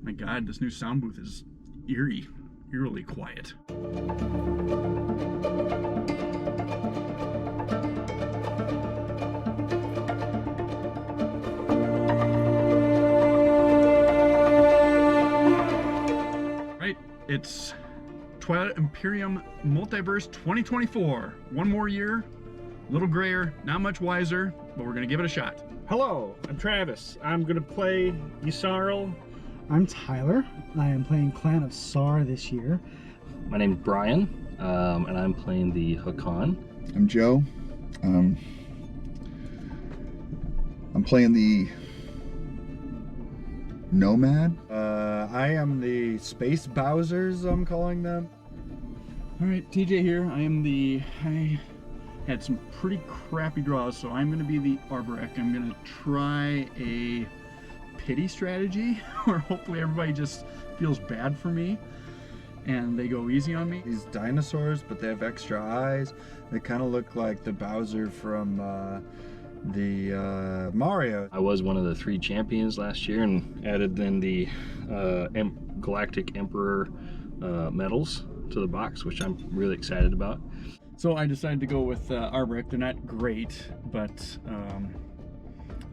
My God, this new sound booth is eerily quiet. Right, it's Twilight Imperium Multiverse 2024. One more year, a little grayer, not much wiser, but we're gonna give it a shot. Hello, I'm Travis. I'm gonna play Yssaril. I'm Tyler. I am playing Clan of Sar this year. My name's Brian, and I'm playing the Hakan. I'm Joe. I'm playing the Nomad. I am the Space Bowsers, I'm calling them. All right, TJ here. I had some pretty crappy draws, so I'm going to be the Arborec. I'm going to try a pity strategy, where hopefully everybody just feels bad for me and they go easy on me. These dinosaurs, but they have extra eyes. They kind of look like the Bowser from the Mario. I was one of the 3 champions last year and added then the Galactic Emperor medals to the box, which I'm really excited about. So I decided to go with Arborec. They're not great, but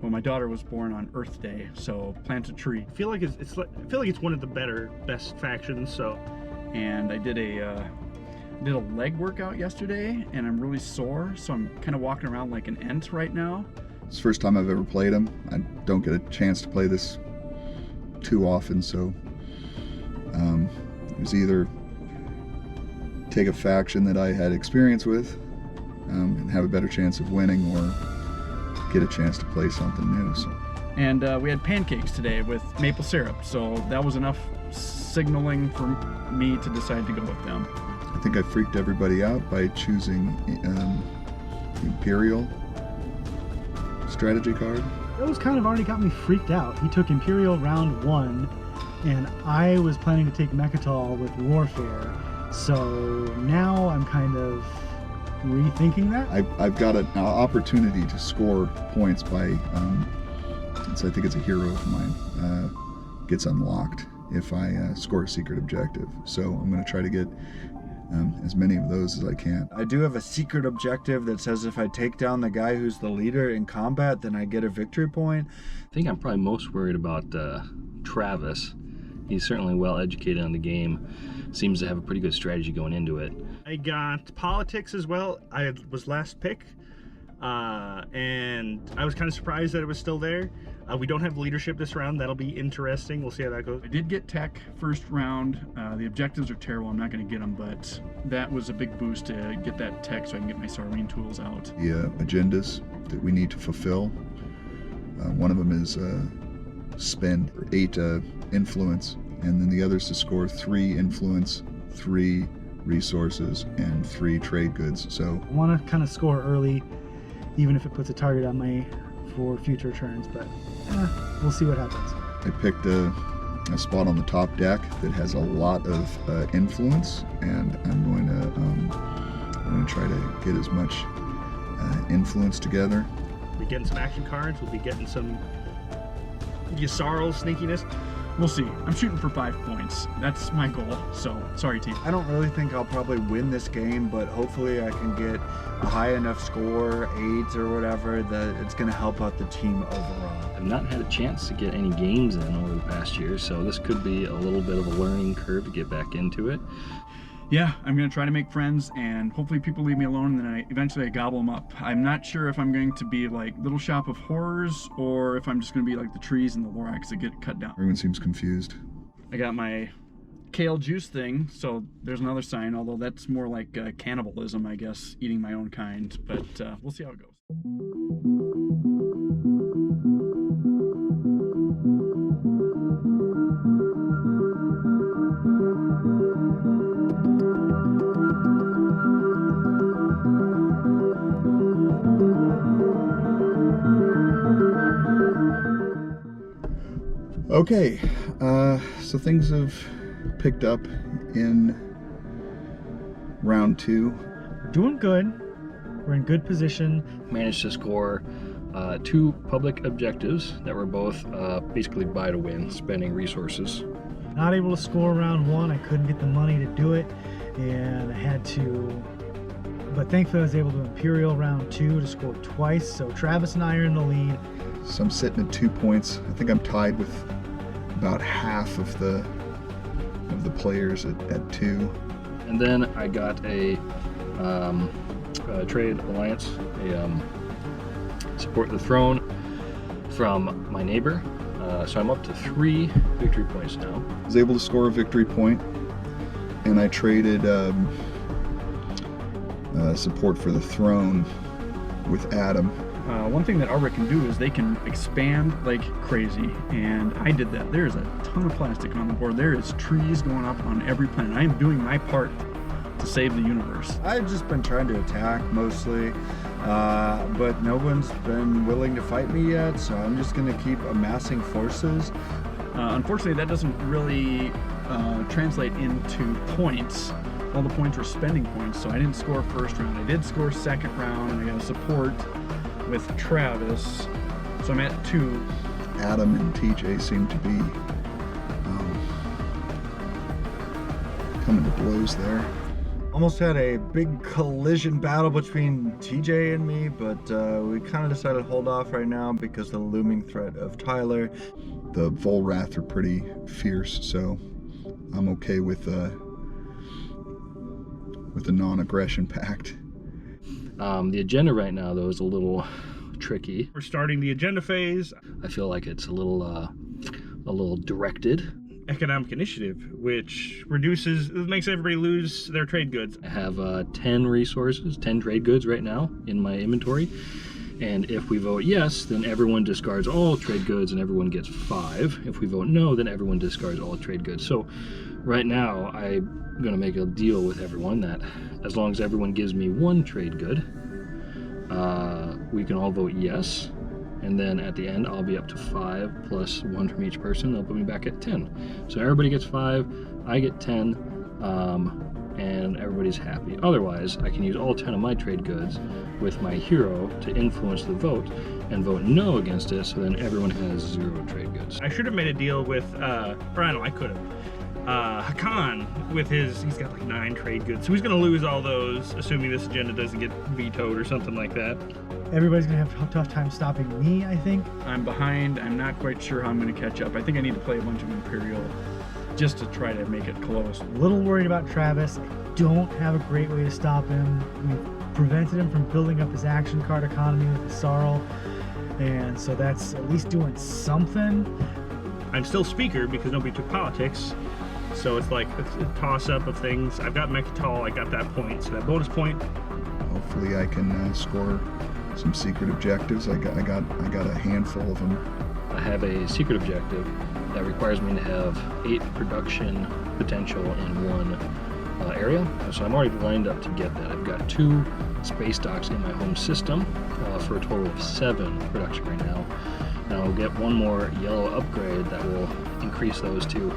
well, my daughter was born on Earth Day, so plant a tree. I feel like it's one of the best factions. So, and I did a leg workout yesterday, and I'm really sore, so I'm kind of walking around like an ant right now. It's the first time I've ever played him. I don't get a chance to play this too often, so it was either take a faction that I had experience with and have a better chance of winning, or get a chance to play something new. So. And we had pancakes today with maple syrup, so that was enough signaling for me to decide to go with them. I think I freaked everybody out by choosing the Imperial strategy card. Those kind of already got me freaked out. He took Imperial round 1, and I was planning to take Mechatol with Warfare. So now I'm kind of rethinking that. I've got an opportunity to score points by, so I think it's a hero of mine, gets unlocked if I score a secret objective. So I'm going to try to get as many of those as I can. I do have a secret objective that says if I take down the guy who's the leader in combat, then I get a victory point. I think I'm probably most worried about Travis. He's certainly well educated on the game. Seems to have a pretty good strategy going into it. I got politics as well. I was last pick, and I was kind of surprised that it was still there. We don't have leadership this round. That'll be interesting. We'll see how that goes. I did get tech first round. The objectives are terrible. I'm not going to get them, but that was a big boost to get that tech so I can get my Sarween tools out. The agendas that we need to fulfill. One of them is spend 8 influence, and then the others to score 3 influence, 3 resources, and 3 trade goods. So I want to kind of score early, even if it puts a target on me for future turns, but we'll see what happens. I picked a spot on the top deck that has a lot of influence, and I'm going to try to get as much influence together. We'll be getting some action cards. We'll be getting some Yssaril sneakiness. We'll see. I'm shooting for 5 points. That's my goal, so sorry, team. I don't really think I'll probably win this game, but hopefully I can get a high enough score, 8 or whatever, that it's going to help out the team overall. I've not had a chance to get any games in over the past year, so this could be a little bit of a learning curve to get back into it. Yeah, I'm going to try to make friends, and hopefully people leave me alone, and then eventually I gobble them up. I'm not sure if I'm going to be like Little Shop of Horrors, or if I'm just going to be like the trees and the Lorax that get cut down. Everyone seems confused. I got my kale juice thing, so there's another sign, although that's more like cannibalism, I guess, eating my own kind, but we'll see how it goes. Okay, so things have picked up in round 2. Doing good. We're in good position. Managed to score 2 public objectives that were both basically buy to win, spending resources. Not able to score round 1. I couldn't get the money to do it, and I had to. But thankfully, I was able to Imperial round 2 to score twice. So Travis and I are in the lead. So I'm sitting at 2 points. I think I'm tied with about half of the players at 2. And then I got a trade alliance, support the throne from my neighbor. So I'm up to 3 victory points now. I was able to score a victory point, and I traded support for the throne with Adam. One thing that Arbor can do is they can expand like crazy, and I did that. There's a ton of plastic on the board. There is trees going up on every planet. I am doing my part to save the universe. I've just been trying to attack mostly, but no one's been willing to fight me yet, so I'm just going to keep amassing forces. Unfortunately, that doesn't really translate into points. All the points were spending points, so I didn't score first round. I did score second round, and I got a support with Travis, so I'm at 2. Adam and TJ seem to be coming to blows there. Almost had a big collision battle between TJ and me, but we kind of decided to hold off right now because of the looming threat of Tyler. The Volrath are pretty fierce, so I'm okay with the non-aggression pact. The agenda right now, though, is a little tricky. We're starting the agenda phase. I feel like it's a little directed. Economic initiative, which makes everybody lose their trade goods. I have 10 resources, 10 trade goods right now in my inventory. And if we vote yes, then everyone discards all trade goods and everyone gets 5. If we vote no, then everyone discards all trade goods. So right now, I'm going to make a deal with everyone that as long as everyone gives me 1 trade good, we can all vote yes. And then at the end, I'll be up to 5 plus 1 from each person. They'll put me back at 10. So everybody gets 5, I get 10, and everybody's happy. Otherwise, I can use all 10 of my trade goods with my hero to influence the vote and vote no against it, so then everyone has 0 trade goods. I should have made a deal with, I could have. Hakan, he's got like 9 trade goods, so he's gonna lose all those, assuming this agenda doesn't get vetoed or something like that. Everybody's gonna have a tough time stopping me, I think. I'm behind. I'm not quite sure how I'm going to catch up. I think I need to play a bunch of Imperial just to try to make it close. A little worried about Travis. I don't have a great way to stop him. We've prevented him from building up his action card economy with the Sarl, and so that's at least doing something. I'm still speaker because nobody took politics, so it's like a toss-up of things. I've got Mechatol, I got that point, so that bonus point. Hopefully I can score some secret objectives. I got a handful of them. I have a secret objective that requires me to have 8 production potential in 1 area. So I'm already lined up to get that. I've got 2 space docks in my home system for a total of 7 production right now. And I'll get 1 more yellow upgrade that will increase those to,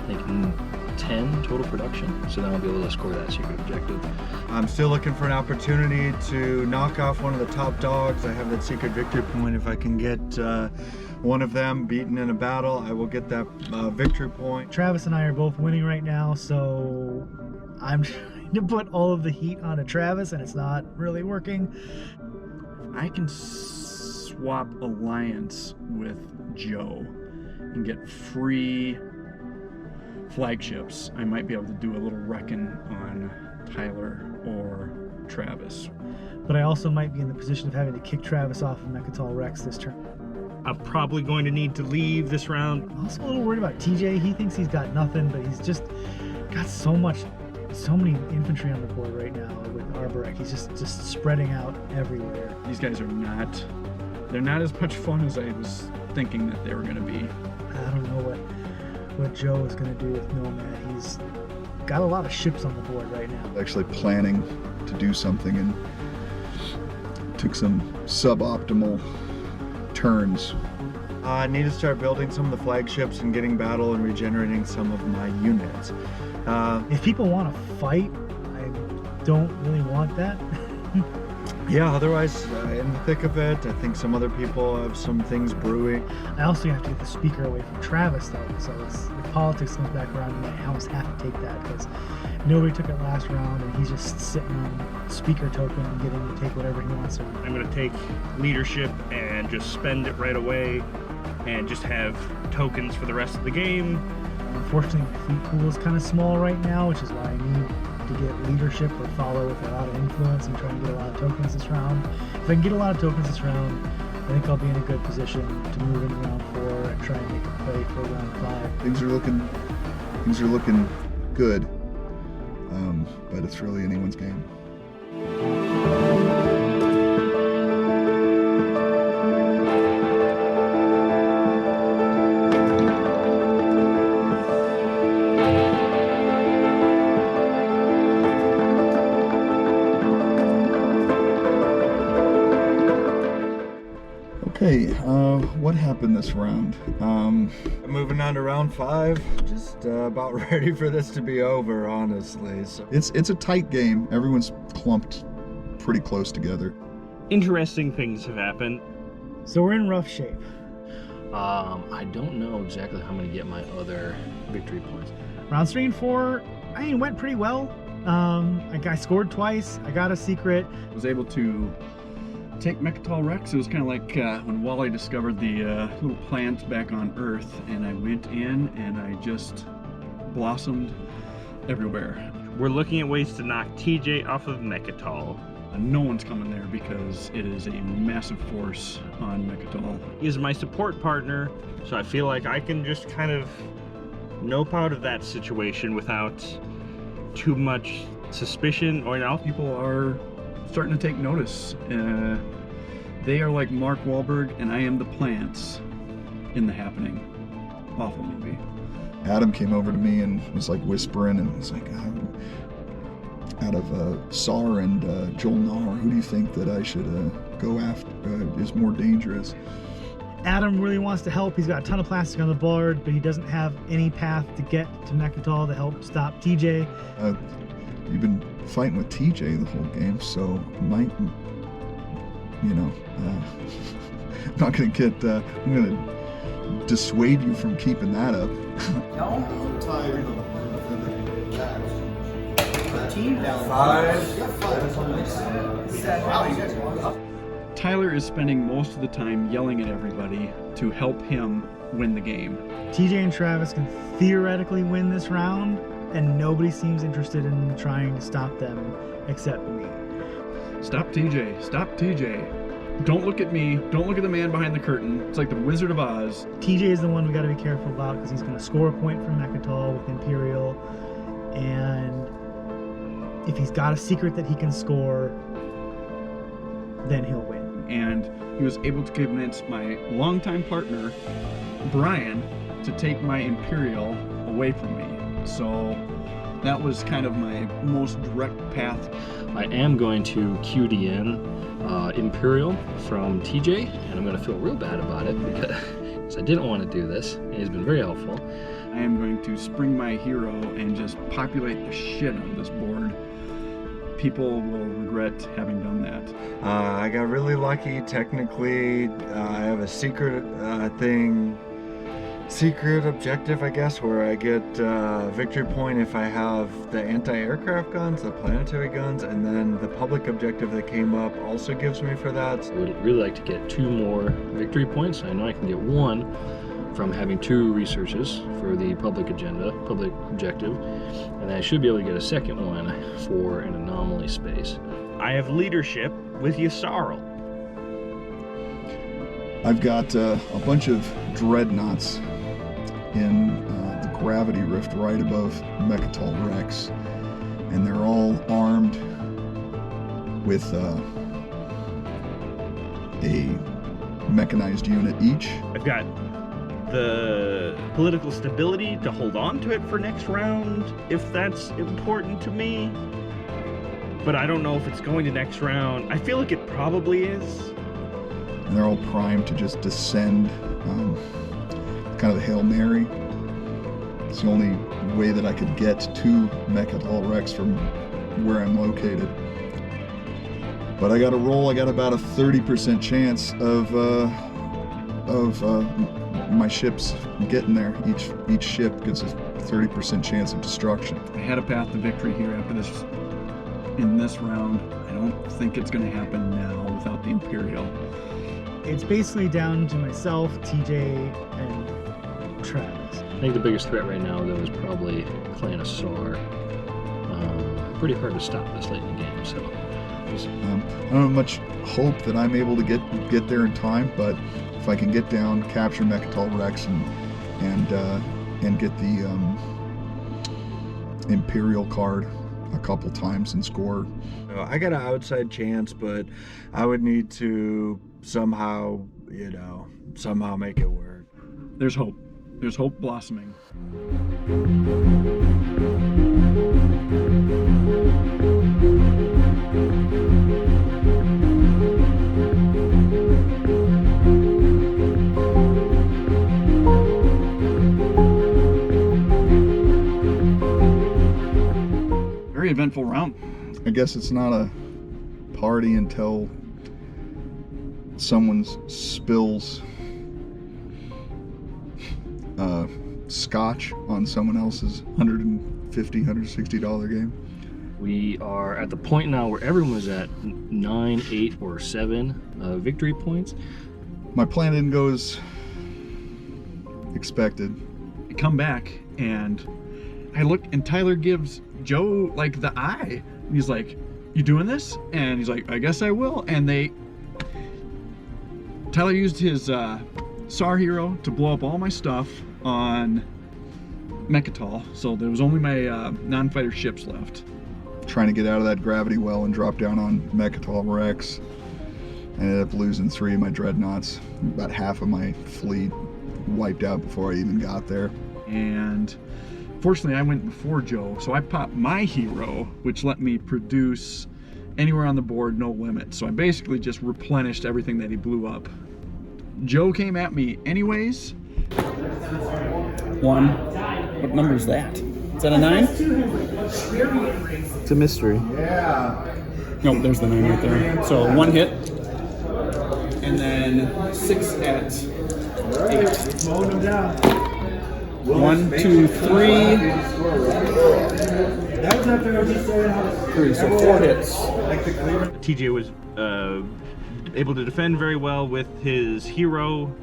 I think, 10 total production. So then I'll be able to score that secret objective. I'm still looking for an opportunity to knock off one of the top dogs. I have that secret victory point. If I can get one of them beaten in a battle, I will get that victory point. Travis and I are both winning right now, so I'm trying to put all of the heat onto Travis, and it's not really working. I can swap alliance with Joe and get free flagships. I might be able to do a little reckon on Tyler or Travis. But I also might be in the position of having to kick Travis off of Mechatol Rex this turn. I'm probably going to need to leave this round. I'm also a little worried about TJ. He thinks he's got nothing, but he's just got so many infantry on the board right now with Arborek. He's just spreading out everywhere. These guys they're not as much fun as I was thinking that they were going to be. I don't know what Joe is going to do with Nomad. He's got a lot of ships on the board right now. Actually planning to do something and took some suboptimal turns. I need to start building some of the flagships and getting battle and regenerating some of my units. If people want to fight, I don't really want that. Yeah, otherwise, in the thick of it, I think some other people have some things brewing. I also have to get the speaker away from Travis, though, so if politics comes back around, you might almost have to take that, because nobody took it last round, and he's just sitting on speaker token and getting to take whatever he wants to. I'm going to take leadership and just spend it right away and just have tokens for the rest of the game. Unfortunately, my fleet pool is kind of small right now, which is why I need to get leadership or follow with a lot of influence and try and get a lot of tokens this round. If I can get a lot of tokens this round, I think I'll be in a good position to move into round 4 and try and make a play for round 5. Things are looking good, but it's really anyone's game. Okay, what happened this round? Moving on to round 5, just about ready for this to be over, honestly. So It's a tight game. Everyone's clumped pretty close together. Interesting things have happened. So we're in rough shape. I don't know exactly how I'm going to get my other victory points. Rounds 3 and 4, I mean, went pretty well. I scored twice. I got a secret. I was able to take Mechatol Rex. It was kind of like when Wally discovered the little plants back on Earth, and I went in and I just blossomed everywhere. We're looking at ways to knock TJ off of Mechatol. No one's coming there because it is a massive force on Mechatol. He is my support partner, so I feel like I can just kind of nope out of that situation without too much suspicion or else. People are starting to take notice. They are like Mark Wahlberg, and I am the plants in The Happening. Awful movie. Adam came over to me and was like whispering and was like, out of Sar and Joel Nar, who do you think that I should go after is more dangerous? Adam really wants to help. He's got a ton of plastic on the board, but he doesn't have any path to get to Mechatol to help stop TJ. You've been fighting with TJ the whole game, so might, I'm not gonna get, I'm gonna dissuade you from keeping that up. Tyler is spending most of the time yelling at everybody to help him win the game. TJ and Travis can theoretically win this round, and nobody seems interested in trying to stop them except me. Stop TJ, stop TJ. Don't look at me, don't look at the man behind the curtain. It's like the Wizard of Oz. TJ is the one we gotta be careful about because he's gonna score a point from Mechatol with Imperial, and if he's got a secret that he can score, then he'll win. And he was able to convince my longtime partner, Brian, to take my Imperial away from me. So that was kind of my most direct path. I am going to QDN Imperial from TJ, and I'm going to feel real bad about it because I didn't want to do this, and he's been very helpful. I am going to spring my hero and just populate the shit out of this board. People will regret having done that. I got really lucky. Technically, I have a secret secret objective, I guess, where I get victory point if I have the anti-aircraft guns, the planetary guns, and then the public objective that came up also gives me for that. I would really like to get 2 more victory points. I know I can get 1 from having 2 researches for the public objective, and I should be able to get a second one for an anomaly space. I have leadership with Yssaril. I've got a bunch of dreadnoughts in the gravity rift right above Mechatol Rex, and they're all armed with a mechanized unit each. I've got the political stability to hold on to it for next round if that's important to me, but I don't know if it's going to next round. I feel like it probably is. And they're all primed to just descend, kind of a Hail Mary. It's the only way that I could get to Mechatol Rex from where I'm located. But I got to roll. I got about a 30% chance of my ships getting there. Each ship gets a 30% chance of destruction. I had a path to victory here after this. In this round, I don't think it's going to happen now without the Imperial. It's basically down to myself, TJ, and Travis. I think the biggest threat right now, though, is probably Clan of Sar. Pretty hard to stop this late in the game, so. I don't have much hope that I'm able to get there in time, but if I can get down, capture Mechatol Rex, and get the Imperial card a couple times and score. I got an outside chance, but I would need to somehow, somehow make it work. There's hope. There's hope blossoming. Very eventful round. I guess it's not a party until someone spills scotch on someone else's $150, $160 game. We are at the point now where everyone was at 9, 8, or 7 victory points. My plan didn't go as expected. I come back and I look and Tyler gives Joe like the eye. And he's like, "You doing this?" And he's like, "I guess I will." And Tyler used his SAR hero to blow up all my stuff on Mechatol, so there was only my non-fighter ships left. Trying to get out of that gravity well and drop down on Mechatol Rex. I ended up losing 3 of my dreadnoughts. About half of my fleet wiped out before I even got there. And fortunately I went before Joe, so I popped my hero, which let me produce anywhere on the board, no limit. So I basically just replenished everything that he blew up. Joe came at me anyways. 1. What number is that? Is that a 9? It's a mystery. No, there's the 9 right there. So 1 hit. And then 6 at 8. 1, 2, 3. 3, so 4 hits. TJ was able to defend very well with his hero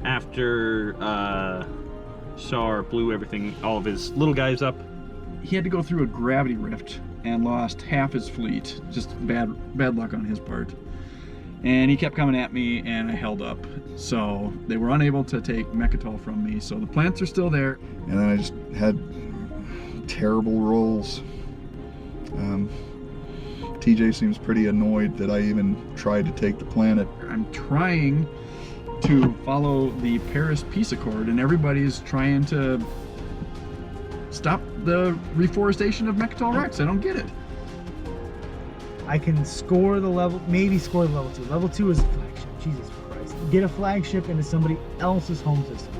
after SAR blew everything, all of his little guys up. He had to go through a gravity rift and lost half his fleet. Just bad luck on his part. And he kept coming at me and I held up. So they were unable to take Mechatol from me. So the plants are still there. And then I just had terrible rolls. TJ seems pretty annoyed that I even tried to take the planet. I'm trying to follow the Paris Peace Accord and everybody's trying to stop the reforestation of Mechatol Rex. I don't get it. I can score the level, maybe score the level 2. Level 2 is a flagship. Jesus Christ. Get a flagship into somebody else's home system.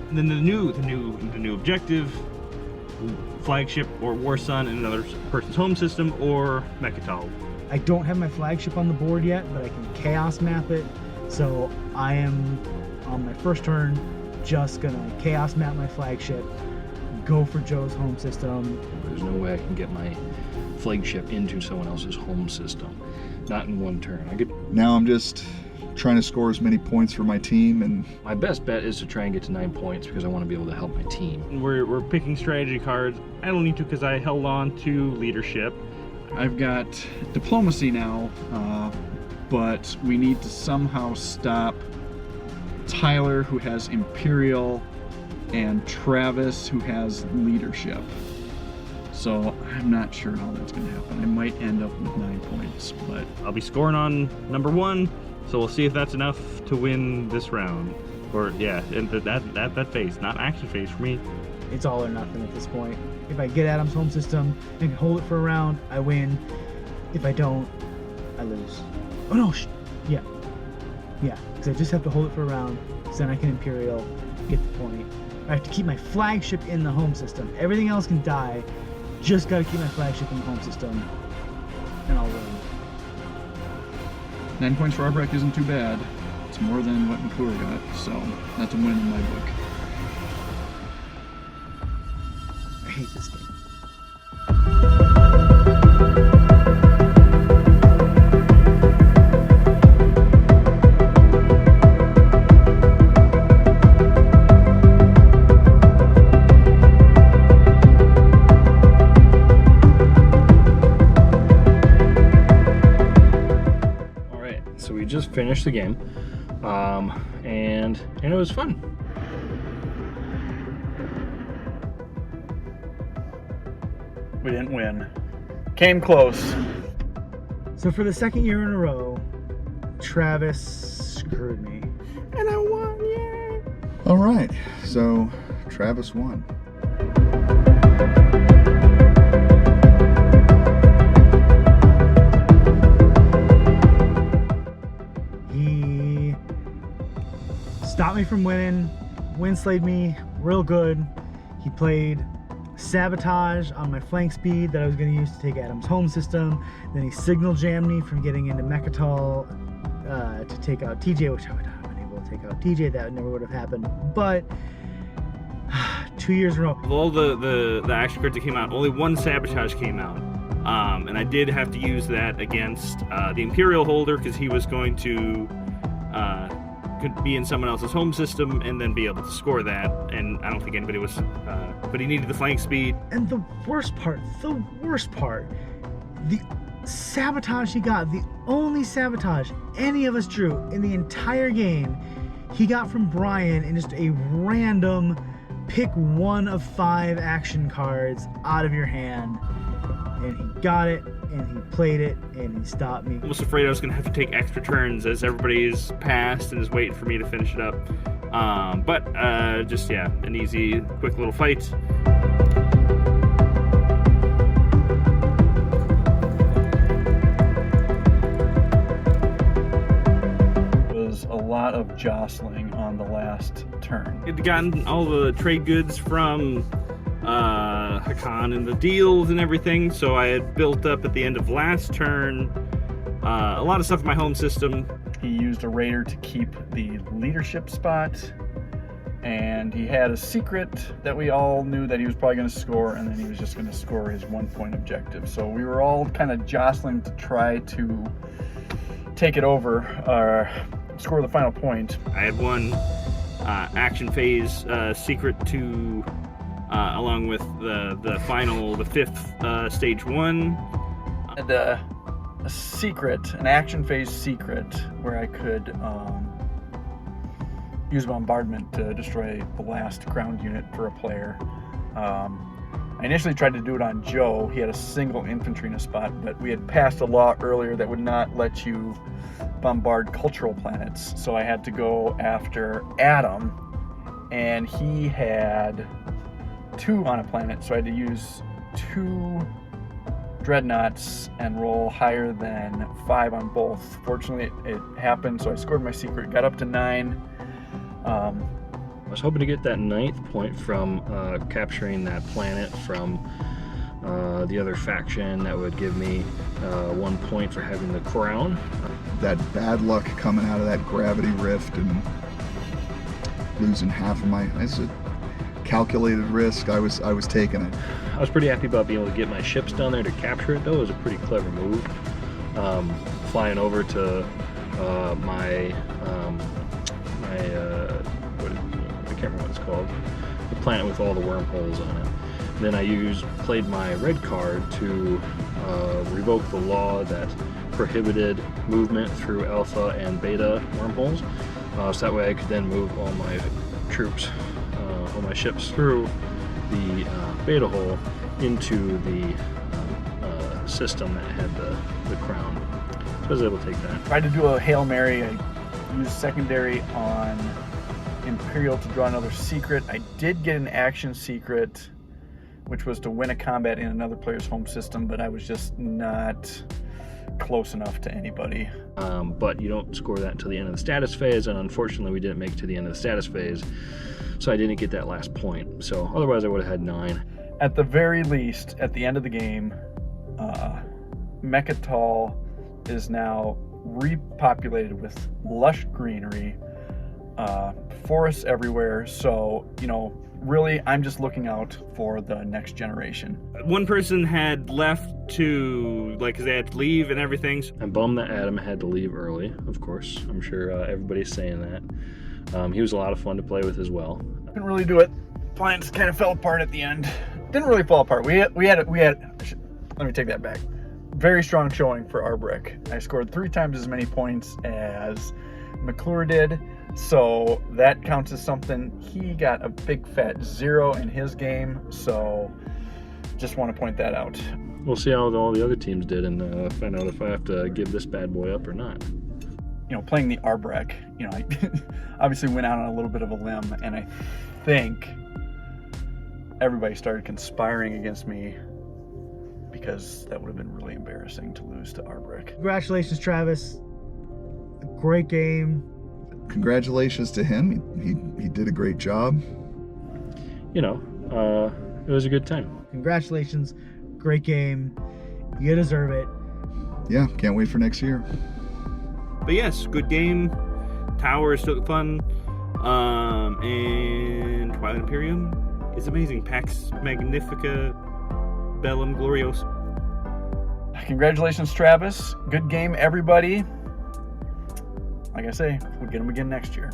And then the new objective, flagship or War Sun in another person's home system, or Mechatol. I don't have my flagship on the board yet, but I can chaos map it. So I am, on my first turn, just gonna chaos map my flagship, go for Joe's home system. There's no way I can get my flagship into someone else's home system. Not in 1 turn. Now I'm just trying to score as many points for my team, and My best bet is to try and get to 9 points because I want to be able to help my team. We're picking strategy cards. I don't need to because I held on to leadership. I've got diplomacy now, but we need to somehow stop Tyler, who has Imperial, and Travis, who has leadership. So I'm not sure how that's going to happen. I might end up with 9 points, but I'll be scoring on number 1, so we'll see if that's enough to win this round. Or yeah, and that phase, not action phase for me. It's all or nothing at this point. If I get Adam's home system and can hold it for a round, I win. If I don't, I lose. Oh no, yeah, because I just have to hold it for a round, so then I can Imperial, get the point. I have to keep my flagship in the home system. Everything else can die. Just gotta keep my flagship in the home system, and I'll win. 9 points for Arbrecht isn't too bad. It's more than what McClure got, so that's a win in my book. I hate this game. So we just finished the game, and it was fun. We didn't win. Came close. So for the second year in a row, Travis screwed me. And I won, yeah! All right, so Travis won. He stopped me from winning, winslayed me real good. He played sabotage on my flank speed that I was going to use to take Adam's home system. Then he signal jammed me from getting into Mechatol to take out TJ, which I would not have been able to take out TJ. That never would have happened. But 2 years in a row. Of all the action cards that came out, only one sabotage came out. And I did have to use that against the Imperial holder because he was going to could be in someone else's home system and then be able to score that. And I don't think anybody was, but he needed the flank speed. And the worst part, the sabotage he got, the only sabotage any of us drew in the entire game, he got from Brian in just a random pick one of 5 action cards out of your hand. And he got it, and he played it, and he stopped me. I was afraid I was going to have to take extra turns as everybody's passed and is waiting for me to finish it up. But just, yeah, an easy, quick little fight. Was a lot of jostling on the last turn. I'd gotten all the trade goods from Hakan and the deals and everything, so I had built up at the end of last turn a lot of stuff in my home system. He used a raider to keep the leadership spot, and he had a secret that we all knew that he was probably going to score, and then he was just going to score his 1-point objective. So we were all kind of jostling to try to take it over, score the final point. I had one action phase secret to along with the final, the 5th stage 1. And a secret, an action phase secret, where I could use bombardment to destroy the last ground unit for a player. I initially tried to do it on Joe. He had a single infantry in a spot, but we had passed a law earlier that would not let you bombard cultural planets, so I had to go after Adam, and he had 2 on a planet, so I had to use 2 dreadnoughts and roll higher than 5 on both. Fortunately, it happened, so I scored my secret, got up to 9. I was hoping to get that 9th point from capturing that planet from the other faction. That would give me 1 point for having the crown. That bad luck coming out of that gravity rift and losing half of my... It's a calculated risk. I was taking it. I was pretty happy about being able to get my ships down there to capture it, though. It was a pretty clever move. Flying over to my I can't remember what it's called, the planet with all the wormholes on it. Then I played my red card to revoke the law that prohibited movement through alpha and beta wormholes. So that way I could then move all my troops, all my ships through the beta hole into the system that had the crown. So I was able to take that. Tried to do a Hail Mary. I used secondary on Imperial to draw another secret. I did get an action secret, which was to win a combat in another player's home system, but I was just not close enough to anybody. But you don't score that until the end of the status phase, and unfortunately we didn't make it to the end of the status phase, so I didn't get that last point. So otherwise I would have had 9. At the very least, at the end of the game, Mechatol is now repopulated with lush greenery, forests everywhere. So, you know, really, I'm just looking out for the next generation. One person had left to, like, 'cause they had to leave and everything. I'm bummed that Adam had to leave early, of course. I'm sure everybody's saying that. He was a lot of fun to play with as well. Couldn't really do it. Plans kind of fell apart at the end. Didn't really fall apart. We had. Let me take that back. Very strong showing for Arbrick. I scored 3 times as many points as McClure did, so that counts as something. He got a big fat 0 in his game, so just want to point that out. We'll see how all the other teams did and find out if I have to give this bad boy up or not. You know, playing the Arbrick, you know, I obviously went out on a little bit of a limb, and I think everybody started conspiring against me because that would have been really embarrassing to lose to Arbrick. Congratulations, Travis. A great game. Congratulations to him. He did a great job. You know, it was a good time. Congratulations. Great game. You deserve it. Yeah, can't wait for next year. But yes, good game. Tower is still fun. And Twilight Imperium is amazing. Pax Magnifica Bellum Gloriosa. Congratulations, Travis. Good game, everybody. Like I say, we'll get them again next year.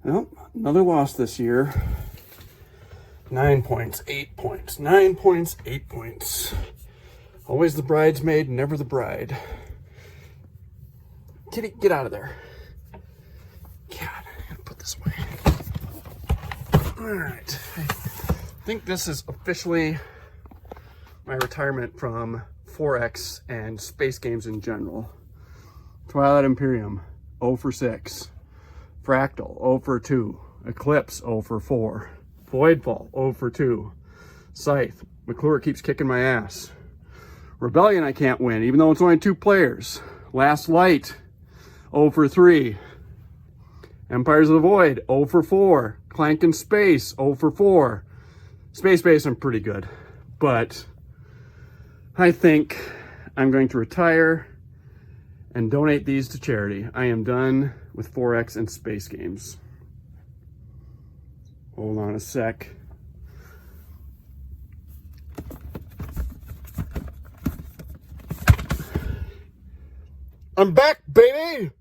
Well, another loss this year. 9 points, 8 points, 9 points, 8 points. Always the bridesmaid, never the bride. Kitty, get out of there. God, I gotta put this away. Alright. I think this is officially my retirement from 4X and space games in general. Twilight Imperium, 0 for 6. Fractal, 0 for 2. Eclipse, 0 for 4. Voidfall, 0 for 2. Scythe, McClure keeps kicking my ass. Rebellion, I can't win, even though it's only 2 players. Last Light, 0 for 3. Empires of the Void, 0 for 4. Clank in Space, 0 for 4. Space Base, I'm pretty good. But I think I'm going to retire and donate these to charity. I am done with 4X and space games. Hold on a sec. I'm back, baby!